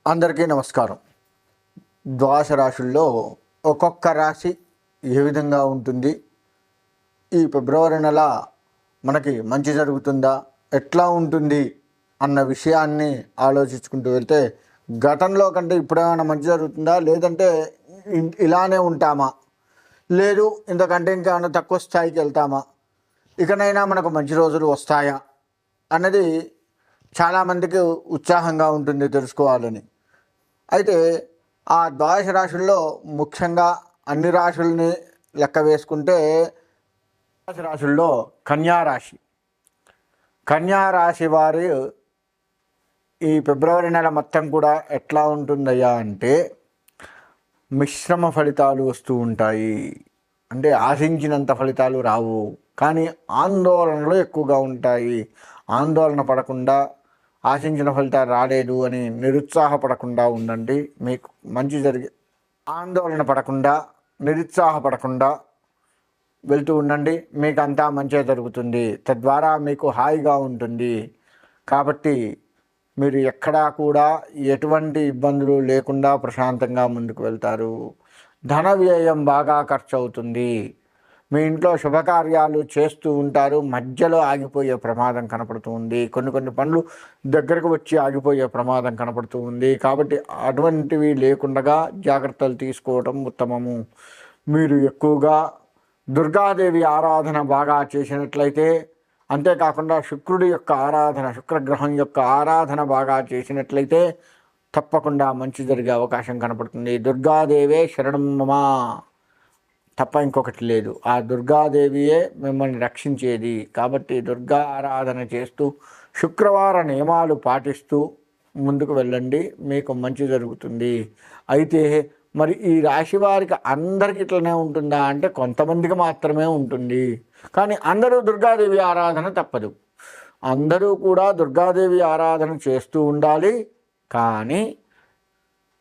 అందరికీ నమస్కారం. ద్వాదశ రాశుల్లో ఒక్కొక్క రాశి ఏ విధంగా ఉంటుంది, ఈ ఫిబ్రవరి నెల మనకి మంచి జరుగుతుందా, ఎట్లా ఉంటుంది అన్న విషయాన్ని ఆలోచించుకుంటూ వెళ్తే గతంలో కంటే ఇప్పుడేమైనా మంచి జరుగుతుందా, లేదంటే ఇలానే ఉంటామా, లేదు ఇంతకంటే ఇంకేమైనా తక్కువ స్థాయికి వెళ్తామా, ఇకనైనా మనకు మంచి రోజులు వస్తాయా అన్నది చాలామందికి ఉత్సాహంగా ఉంటుంది తెలుసుకోవాలని. అయితే ఆ ద్వాదశ రాశుల్లో ముఖ్యంగా అన్ని రాశుల్ని లెక్క వేసుకుంటే ద్వాదశ రాశుల్లో కన్యారాశి వారి ఈ ఫిబ్రవరి నెల మొత్తం కూడా ఎట్లా ఉంటుందయ్యా అంటే మిశ్రమ ఫలితాలు వస్తూ ఉంటాయి. అంటే ఆశించినంత ఫలితాలు రావు, కానీ ఆందోళనలు ఎక్కువగా ఉంటాయి. ఆందోళన పడకుండా, ఆశించిన ఫలితాలు రాలేదు అని నిరుత్సాహపడకుండా ఉండండి. మీకు మంచి ఆందోళన పడకుండా, నిరుత్సాహపడకుండా వెళ్తూ ఉండండి. మీకు అంతా మంచిగా జరుగుతుంది. తద్వారా మీకు హాయిగా ఉంటుంది. కాబట్టి మీరు ఎక్కడా కూడా ఎటువంటి ఇబ్బందులు లేకుండా ప్రశాంతంగా ముందుకు వెళ్తారు. ధన వ్యయం బాగా ఖర్చు అవుతుంది. మీ ఇంట్లో శుభకార్యాలు చేస్తూ ఉంటారు, మధ్యలో ఆగిపోయే ప్రమాదం కనపడుతూ ఉంది. కొన్ని పనులు దగ్గరకు వచ్చి ఆగిపోయే ప్రమాదం కనపడుతూ ఉంది. కాబట్టి అటువంటివి లేకుండా జాగ్రత్తలు తీసుకోవడం ఉత్తమము. మీరు ఎక్కువగా దుర్గాదేవి ఆరాధన బాగా చేసినట్లయితే, అంతేకాకుండా శుక్రుడి యొక్క ఆరాధన, శుక్రగ్రహం యొక్క ఆరాధన బాగా చేసినట్లయితే తప్పకుండా మంచి జరిగే అవకాశం కనపడుతుంది. దుర్గాదేవే శరణం మమ, తప్ప ఇంకొకటి లేదు. ఆ దుర్గాదేవియే మిమ్మల్ని రక్షించేది. కాబట్టి దుర్గా ఆరాధన చేస్తూ శుక్రవార నియమాలు పాటిస్తూ ముందుకు వెళ్ళండి, మీకు మంచి జరుగుతుంది. అయితే మరి ఈ రాశి వారికి అందరికి ఇట్లనే ఉంటుందా అంటే కొంతమందికి మాత్రమే ఉంటుంది. కానీ అందరూ దుర్గాదేవి ఆరాధన తప్పదు. అందరూ కూడా దుర్గాదేవి ఆరాధన చేస్తూ ఉండాలి. కానీ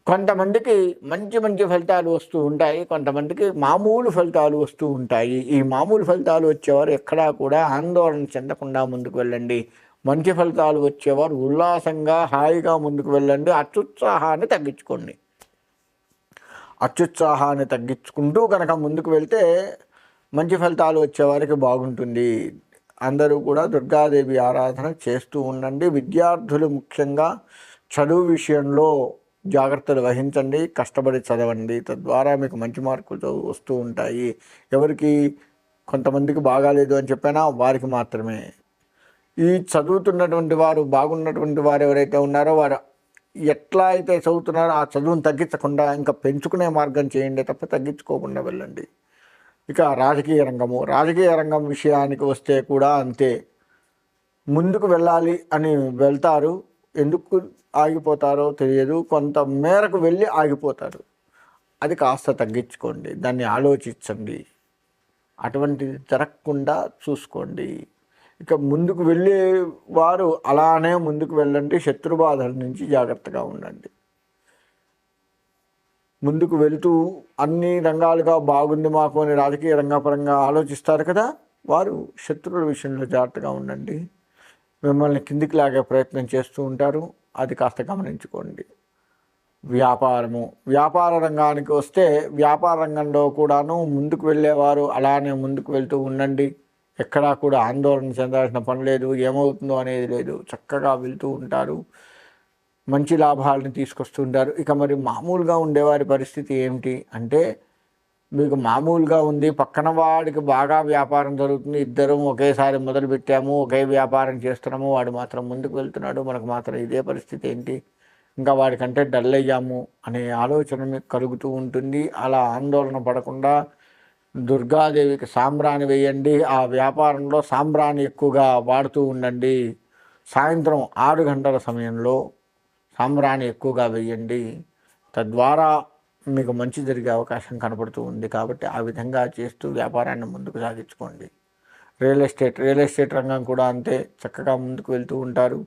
కొంతమందికి మంచి మంచి ఫలితాలు వస్తూ ఉంటాయి, కొంతమందికి మామూలు ఫలితాలు వస్తూ ఉంటాయి. ఈ మామూలు ఫలితాలు వచ్చేవారు ఎక్కడా కూడా ఆందోళన చెందకుండా ముందుకు వెళ్ళండి. మంచి ఫలితాలు వచ్చేవారు ఉల్లాసంగా హాయిగా ముందుకు వెళ్ళండి. అత్యుత్సాహాన్ని తగ్గించుకుంటూ కనుక ముందుకు వెళ్తే మంచి ఫలితాలు వచ్చేవారికి బాగుంటుంది. అందరూ కూడా దుర్గాదేవి ఆరాధన చేస్తూ ఉండండి. విద్యార్థులు ముఖ్యంగా చదువు విషయంలో జాగ్రత్తలు వహించండి, కష్టపడి చదవండి. తద్వారా మీకు మంచి మార్కులు వస్తూ ఉంటాయి. ఎవరికి కొంతమందికి బాగాలేదు అని చెప్పినా వారికి మాత్రమే. ఈ చదువుతున్నటువంటి వారు, బాగున్నటువంటి వారు ఎవరైతే ఉన్నారో వారు ఎట్లా అయితే చదువుతున్నారో ఆ చదువును తగ్గించకుండా ఇంకా పెంచుకునే మార్గం చేయండి, తప్ప తగ్గించుకోకుండా వెళ్ళండి. ఇక రాజకీయ రంగం విషయానికి వస్తే కూడా అంతే. ముందుకు వెళ్ళాలి అని వెళ్తారు, ఎందుకు ఆగిపోతారో తెలియదు, కొంత మేరకు వెళ్ళి ఆగిపోతారు. అది కాస్త తగ్గించుకోండి, దాన్ని ఆలోచించండి, అటువంటిది జరగకుండా చూసుకోండి. ఇక ముందుకు వెళ్ళే వారు అలానే ముందుకు వెళ్ళండి. శత్రుబాధల నుంచి జాగ్రత్తగా ఉండండి. ముందుకు వెళుతూ అన్ని రంగాలుగా బాగుంది మాకు అని రాజకీయ రంగపరంగా ఆలోచిస్తారు కదా, వారు శత్రువుల విషయంలో జాగ్రత్తగా ఉండండి. మిమ్మల్ని కిందికి లాగే ప్రయత్నం చేస్తూ ఉంటారు, అది కాస్త గమనించుకోండి. వ్యాపార రంగానికి వస్తే వ్యాపార రంగంలో కూడాను ముందుకు వెళ్ళేవారు అలానే ముందుకు వెళ్తూ ఉండండి. ఎక్కడా కూడా ఆందోళన చెందాల్సిన పని లేదు, ఏమవుతుందో అనేది లేదు. చక్కగా వెళ్తూ ఉంటారు, మంచి లాభాలను తీసుకొస్తుంటారు. ఇక మరి మామూలుగా ఉండేవారి పరిస్థితి ఏమిటి అంటే, మీకు మామూలుగా ఉంది, పక్కన వాడికి బాగా వ్యాపారం జరుగుతుంది, ఇద్దరం ఒకేసారి మొదలుపెట్టాము, ఒకే వ్యాపారం చేస్తున్నాము, వాడు మాత్రం ముందుకు వెళ్తున్నాడు, మనకు మాత్రం ఇదే పరిస్థితి ఏంటి, ఇంకా వాడికంటే డల్ అయ్యాము అనే ఆలోచన మీకు కలుగుతూ ఉంటుంది. అలా ఆందోళన పడకుండా దుర్గాదేవికి సాంబ్రాణి వేయండి. ఆ వ్యాపారంలో సాంబ్రాణి ఎక్కువగా వాడుతూ ఉండండి. సాయంత్రం 6 గంటల సమయంలో సాంబ్రాణి ఎక్కువగా వేయండి. తద్వారా మీకు మంచి జరిగే అవకాశం కనపడుతూ ఉంది. కాబట్టి ఆ విధంగా చేస్తూ వ్యాపారాన్ని ముందుకు సాగించుకోండి. రియల్ ఎస్టేట్ రంగం కూడా అంతే, చక్కగా ముందుకు వెళ్తూ ఉంటారు.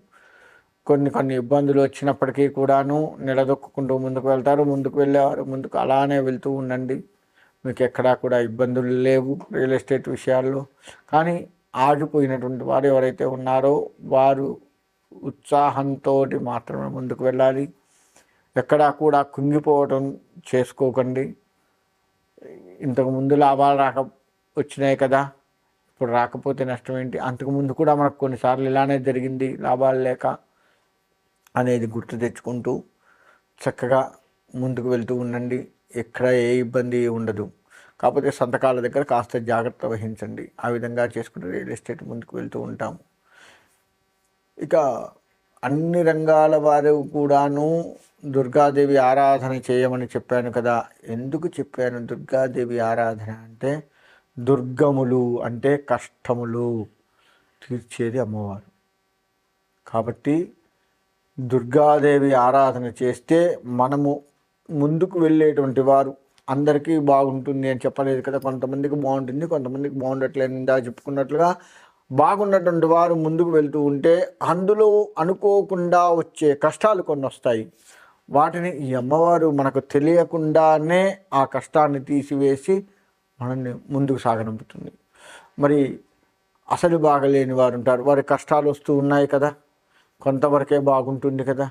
కొన్ని ఇబ్బందులు వచ్చినప్పటికీ కూడాను నిలదొక్కుంటూ ముందుకు వెళ్తారు. ముందుకు వెళ్ళేవారు ముందుకు అలానే వెళ్తూ ఉండండి. మీకు ఎక్కడా కూడా ఇబ్బందులు లేవు రియల్ ఎస్టేట్ విషయాల్లో. కానీ ఆగిపోయినటువంటి వారు ఎవరైతే ఉన్నారో వారు ఉత్సాహంతో మాత్రమే ముందుకు వెళ్ళాలి. ఎక్కడా కూడా కుంగిపోవటం చేసుకోకండి. ఇంతకుముందు లాభాలు వచ్చినాయి కదా, ఇప్పుడు రాకపోతే నష్టం ఏంటి? అంతకుముందు కూడా మనకు కొన్నిసార్లు ఇలానే జరిగింది లాభాలు లేక అనేది గుర్తు తెచ్చుకుంటూ చక్కగా ముందుకు వెళ్తూ ఉండండి. ఎక్కడ ఏ ఇబ్బంది ఉండదు. కాకపోతే సంతకాల దగ్గర కాస్త జాగ్రత్త వహించండి. ఆ విధంగా చేసుకుంటే రియల్ ఎస్టేట్ ముందుకు వెళ్తూ ఉంటాము. ఇక అన్ని రంగాల వారు కూడాను దుర్గాదేవి ఆరాధన చేయమని చెప్పాను కదా. ఎందుకు చెప్పాను దుర్గాదేవి ఆరాధన అంటే, దుర్గములు అంటే కష్టములు తీర్చేది అమ్మవారు. కాబట్టి దుర్గాదేవి ఆరాధన చేస్తే మనము ముందుకు వెళ్ళేటువంటి వారు అందరికీ బాగుంటుంది అని చెప్పలేదు కదా. కొంతమందికి బాగుంటుంది, కొంతమందికి బాగుండట్లేదు. ఇందా చెప్పుకున్నట్లుగా బాగున్నటువంటి వారు ముందుకు వెళ్తూ ఉంటే అందులో అనుకోకుండా వచ్చే కష్టాలు కొన్ని వస్తాయి. వాటిని ఈ అమ్మవారు మనకు తెలియకుండానే ఆ కష్టాన్ని తీసివేసి మనల్ని ముందుకు సాగనంపుతుంది. మరి అసలు బాగలేని వారు ఉంటారు, వారి కష్టాలు వస్తూ ఉన్నాయి కదా, కొంతవరకే బాగుంటుంది కదా,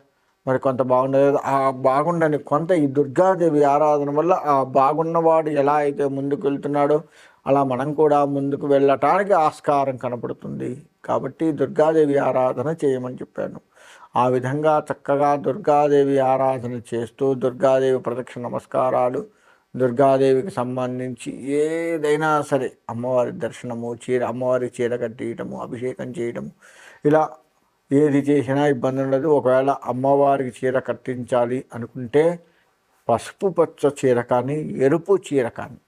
మరి కొంత బాగుండలేదు. ఆ బాగుండని కొంత ఈ దుర్గాదేవి ఆరాధన వల్ల ఆ బాగున్నవాడు ఎలా అయితే ముందుకు వెళ్తున్నాడో అలా మనం కూడా ముందుకు వెళ్ళటానికి ఆస్కారం కనపడుతుంది. కాబట్టి దుర్గాదేవి ఆరాధన చేయమని చెప్పాను. ఆ విధంగా చక్కగా దుర్గాదేవి ఆరాధన చేస్తూ దుర్గాదేవి ప్రదక్షిణ నమస్కారాలు, దుర్గాదేవికి సంబంధించి ఏదైనా సరే అమ్మవారి దర్శనము, అమ్మవారి చీర కట్టేయటము, అభిషేకం చేయటము, ఇలా ఏది చేసినా ఇబ్బంది ఉండదు. ఒకవేళ అమ్మవారికి చీర కట్టించాలి అనుకుంటే పసుపు పచ్చ చీర కానీ, ఎరుపు చీర కానీ,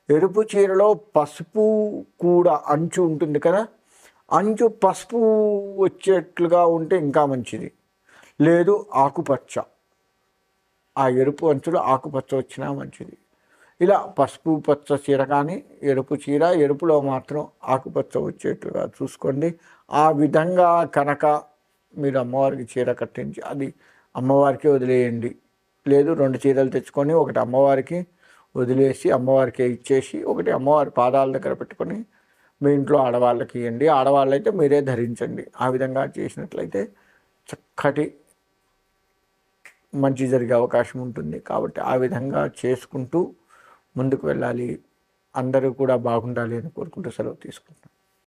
ఎరుపు చీరలో పసుపు కూడా అంచు ఉంటుంది కదా, అంచు పసుపు వచ్చేట్లుగా ఉంటే ఇంకా మంచిది. లేదు ఆకుపచ్చ, ఆ ఎరుపు అంచులో ఆకుపచ్చ వచ్చినా మంచిది. ఇలా పసుపు పచ్చ చీర కానీ, ఎరుపు చీర, ఎరుపులో మాత్రం ఆకుపచ్చ వచ్చేట్లుగా చూసుకోండి. ఆ విధంగా కనుక మీరు అమ్మవారికి చీర కట్టించి అది అమ్మవారికి వదిలేయండి. లేదు 2 చీరలు తెచ్చుకొని ఒకటి అమ్మవారికి వదిలేసి అమ్మవారికి ఇచ్చేసి ఒకటి అమ్మవారి పాదాల దగ్గర పెట్టుకొని మీ ఇంట్లో ఆడవాళ్ళకి ఇవ్వండి. ఆడవాళ్ళైతే మీరే ధరించండి. ఆ విధంగా చేసినట్లయితే చక్కటి మంచి జరిగే అవకాశం ఉంటుంది. కాబట్టి ఆ విధంగా చేసుకుంటూ ముందుకు వెళ్ళాలి. అందరూ కూడా బాగుండాలి అని కోరుకుంటూ సెలవు తీసుకుంటున్నాను.